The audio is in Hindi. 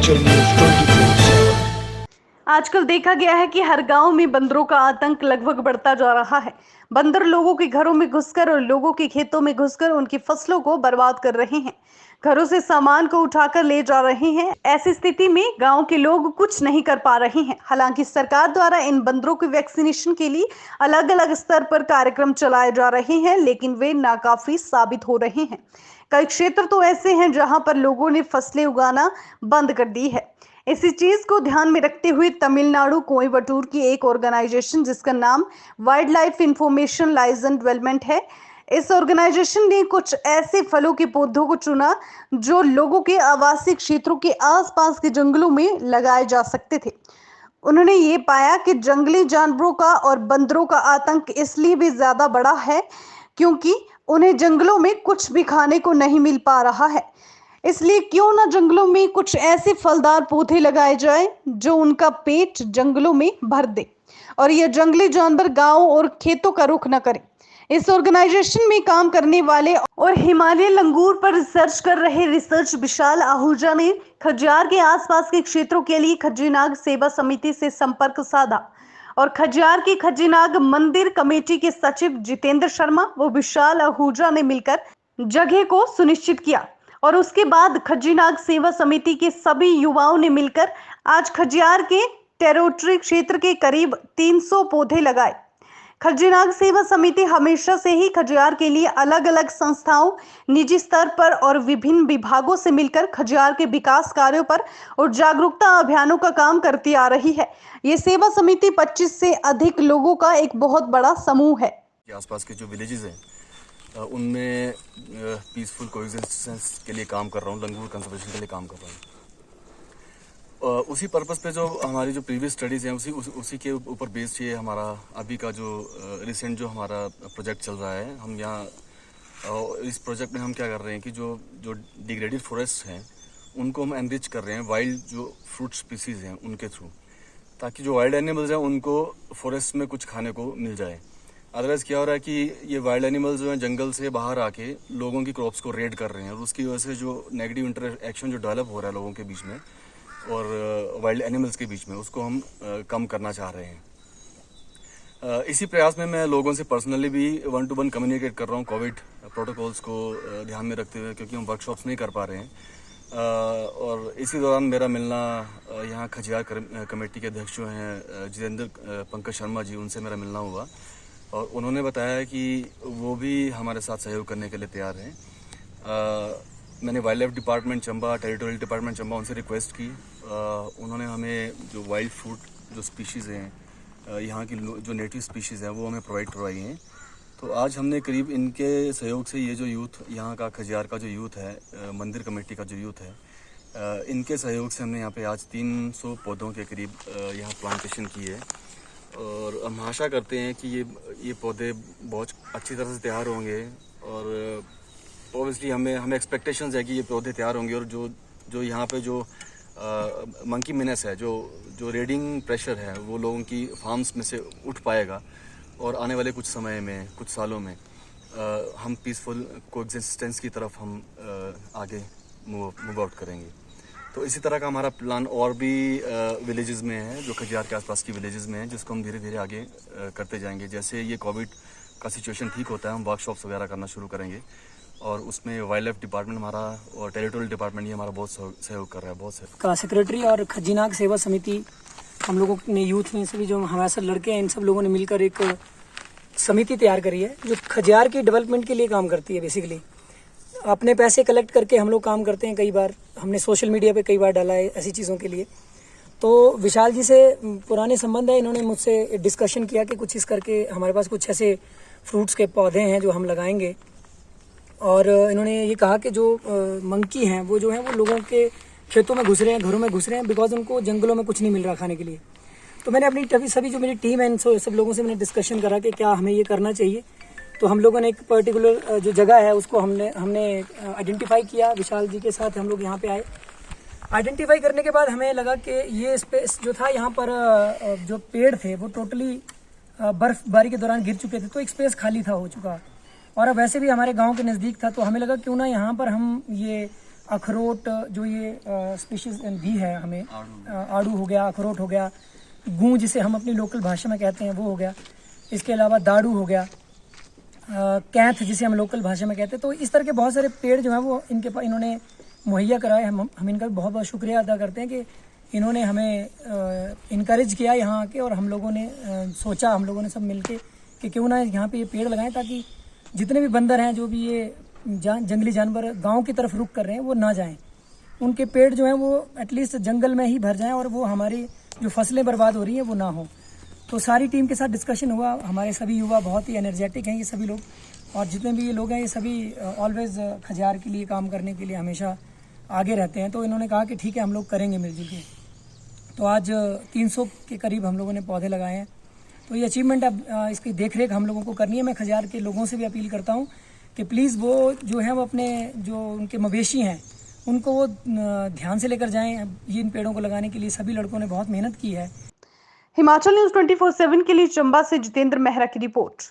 हिमाचल न्यूज़ 24/7। आजकल देखा गया है कि हर गांव में बंदरों का आतंक लगभग बढ़ता जा रहा है। बंदर लोगों के घरों में घुसकर और लोगों के खेतों में घुसकर उनकी फसलों को बर्बाद कर रहे हैं। घरों से सामान को उठाकर ले जा रहे हैं। ऐसी स्थिति में गांव के लोग कुछ नहीं कर पा रहे हैं। हालांकि सरकार द्वारा इन बंदरों के वैक्सीनेशन के लिए अलग अलग स्तर पर कार्यक्रम चलाए जा रहे हैं, लेकिन वे नाकाफी साबित हो रहे हैं। कई क्षेत्र तो ऐसे हैं जहां पर लोगों ने फसलें उगाना बंद कर दी है। इसी चीज को ध्यान में रखते हुए तमिलनाडु कोयम्बटूर की एक ऑर्गेनाइजेशन जिसका नाम wild life information liaison development है, इस ऑर्गेनाइजेशन ने कुछ ऐसे फलों के पौधों को चुना जो लोगों के आवासीय क्षेत्रों के आसपास के जंगलों में लगाए जा सकते थे। उन्होंने ये पाया कि जंगली जानवरों का और बंदरों का आतंक इसलिए भी ज्यादा बड़ा है क्योंकि उन्हें जंगलों में कुछ भी खाने को नहीं मिल पा रहा है। इसलिए क्यों ना जंगलों में कुछ ऐसे फलदार पौधे लगाए जाएं जो उनका पेट जंगलों में भर दे और यह जंगली जानवर गांवों और खेतों का रुख न करें। इस ऑर्गेनाइजेशन में काम करने वाले और हिमालय लंगूर पर रिसर्च कर रहे रिसर्च विशाल आहूजा ने खजियार के आसपास के क्षेत्रों के लिए खजीनाग सेवा समिति से संपर्क साधा और खजियार की खजीनाग मंदिर कमेटी के सचिव जितेंद्र शर्मा व विशाल आहूजा ने मिलकर जगह को सुनिश्चित किया और उसके बाद खजीनाग सेवा समिति के सभी युवाओं ने मिलकर आज खजियार के टेरिटरी क्षेत्र के करीब 300 पौधे लगाए। खजीनाग सेवा समिति हमेशा से ही खजियार के लिए अलग अलग संस्थाओं, निजी स्तर पर और विभिन्न विभागों से मिलकर खजियार के विकास कार्यों पर और जागरूकता अभियानों का काम करती आ रही है। ये सेवा समिति 25 से अधिक लोगों का एक बहुत बड़ा समूह है। आसपास के जो विलेजेस हैं उनमें पीसफुल कोएग्जिस्टेंस के लिए काम कर रहा हूँ, लंगूर कंजर्वेशन के लिए काम कर रहा हूँ। उसी पर्पस पे जो हमारी जो प्रीवियस स्टडीज़ हैं उसी के ऊपर बेस्ड ये हमारा अभी का जो रिसेंट जो हमारा प्रोजेक्ट चल रहा है। हम यहाँ इस प्रोजेक्ट में हम क्या कर रहे हैं कि जो डिग्रेडेड फॉरेस्ट हैं उनको हम एनरिच कर रहे हैं वाइल्ड जो फ्रूट स्पीसीज़ हैं उनके थ्रू, ताकि जो वाइल्ड एनिमल्स हैं उनको फॉरेस्ट में कुछ खाने को मिल जाए। अदरवाइज क्या हो रहा है कि ये वाइल्ड एनिमल्स जो हैं जंगल से बाहर आके लोगों की क्रॉप्स को रेड कर रहे हैं और उसकी वजह से जो नेगेटिव इंटरेक्शन जो डेवलप हो रहा है लोगों के बीच में और वाइल्ड एनिमल्स के बीच में, उसको हम कम करना चाह रहे हैं। इसी प्रयास में मैं लोगों से पर्सनली भी 1-to-1 कम्युनिकेट कर रहा हूँ कोविड प्रोटोकॉल्स को ध्यान में रखते हुए, क्योंकि हम वर्कशॉप्स नहीं कर पा रहे हैं। और इसी दौरान मेरा मिलना यहाँ खजियार कमेटी के अध्यक्ष जो हैं जितेंद्र पंकज शर्मा जी, उनसे मेरा मिलना हुआ और उन्होंने बताया कि वो भी हमारे साथ सहयोग करने के लिए तैयार हैं। मैंने wild life department Chamba, territorial department Chamba, उनसे रिक्वेस्ट की। उन्होंने हमें जो वाइल्ड फ्रूट जो स्पीशीज़ हैं यहाँ की जो नेटिव स्पीशीज़ हैं वो हमें प्रोवाइड करवाई हैं। तो आज हमने करीब इनके सहयोग से ये जो यूथ यहाँ का खजियार का जो यूथ है, मंदिर कमेटी का जो यूथ है, इनके सहयोग से हमने यहाँ पे आज 300 पौधों के करीब यहाँ प्लांटेशन की है और हम आशा करते हैं कि ये पौधे बहुत अच्छी तरह से तैयार होंगे और ऑब्वियसली हमें एक्सपेक्टेशंस है कि ये पौधे तैयार होंगे और जो यहाँ पे जो मंकी मिनस है, जो रेडिंग प्रेशर है, वो लोगों की फार्म्स में से उठ पाएगा और आने वाले कुछ समय में, कुछ सालों में हम पीसफुल कोएग्जिस्टेंस की तरफ हम आगे मूव आउट करेंगे। तो इसी तरह का हमारा प्लान और भी विलेजेस में है, जो खजियार के आसपास की विलेजेस में है, जिसको हम धीरे धीरे आगे करते जाएंगे। जैसे ये कोविड का सिचुएशन ठीक होता है, हम वर्कशॉप्स वगैरह करना शुरू करेंगे और उसमें वाइल्ड लाइफ डिपार्टमेंट हमारा और टेरिटोरियल डिपार्टमेंट ये हमारा बहुत सहयोग कर रहा है, बहुत सहयोग। का सेक्रेटरी और खजीनाग सेवा समिति हम लोगों ने यूथ में सभी जो हमारे साथ लड़के हैं, इन सब लोगों ने मिलकर एक समिति तैयार करी है जो खजियार की डेवलपमेंट के लिए काम करती है। बेसिकली अपने पैसे कलेक्ट करके हम लोग काम करते हैं। कई बार हमने सोशल मीडिया पे कई बार डाला है ऐसी चीज़ों के लिए। तो विशाल जी से पुराने संबंध है, इन्होंने मुझसे डिस्कशन किया कि कुछ इस करके हमारे पास कुछ ऐसे फ्रूट्स के पौधे हैं जो हम लगाएंगे और इन्होंने ये कहा कि जो मंकी हैं वो जो है वो लोगों के खेतों में घुस रहे हैं, घरों में घुस रहे हैं, बिकॉज उनको जंगलों में कुछ नहीं मिल रहा खाने के लिए। तो मैंने अपनी सभी जो मेरी टीम है सब लोगों से मैंने डिस्कशन करा कि क्या हमें ये करना चाहिए। तो हम लोगों ने एक पर्टिकुलर जो जगह है उसको हमने आइडेंटिफाई किया। विशाल जी के साथ हम लोग यहाँ पे आए। आइडेंटिफाई करने के बाद हमें लगा कि ये स्पेस जो था यहाँ पर जो पेड़ थे वो टोटली बर्फबारी के दौरान गिर चुके थे, तो एक स्पेस खाली था हो चुका और अब वैसे भी हमारे गांव के नज़दीक था। तो हमें लगा क्यों ना यहाँ पर हम ये अखरोट जो ये स्पीशीज भी है हमें, आड़ू हो गया, अखरोट हो गया, गूं जिसे हम अपनी लोकल भाषा में कहते हैं वो हो गया, इसके अलावा दाड़ू हो गया, कैंथ जिसे हम लोकल भाषा में कहते हैं। तो इस तरह के बहुत सारे पेड़ जो हैं वो इन्होंने मुहैया कराए। हम इनका बहुत बहुत शुक्रिया अदा करते हैं कि इन्होंने हमें इनकरेज किया यहाँ आके, और हम लोगों ने सोचा, हम लोगों ने सब मिलके कि क्यों ना यहाँ पे ये पेड़ लगाएं, ताकि जितने भी बंदर हैं, जो भी ये जंगली जानवर गांव की तरफ रुख कर रहे हैं, वो ना जाएं। उनके पेड़ जो हैं वो एटलीस्ट जंगल में ही भर जाएं, और वो हमारी जो फसलें बर्बाद हो रही हैं वो ना हो। तो सारी टीम के साथ डिस्कशन हुआ। हमारे सभी युवा बहुत ही एनर्जेटिक हैं, ये सभी लोग, और जितने भी ये लोग हैं ये सभी ऑलवेज खजियार के लिए काम करने के लिए हमेशा आगे रहते हैं। तो इन्होंने कहा कि ठीक है, हम लोग करेंगे मिलजुल के। तो आज 300 के करीब हम लोगों ने पौधे लगाए हैं। तो ये अचीवमेंट अब इसकी देखरेख हम लोगों को करनी है। मैं खजियार के लोगों से भी अपील करता हूँ कि प्लीज़ वो जो है वो अपने जो उनके मवेशी हैं उनको वो ध्यान से लेकर जाएं। इन पेड़ों को लगाने के लिए सभी लड़कों ने बहुत मेहनत की है। हिमाचल न्यूज़ 24/7 के लिए चंबा से जितेंद्र मेहरा की रिपोर्ट।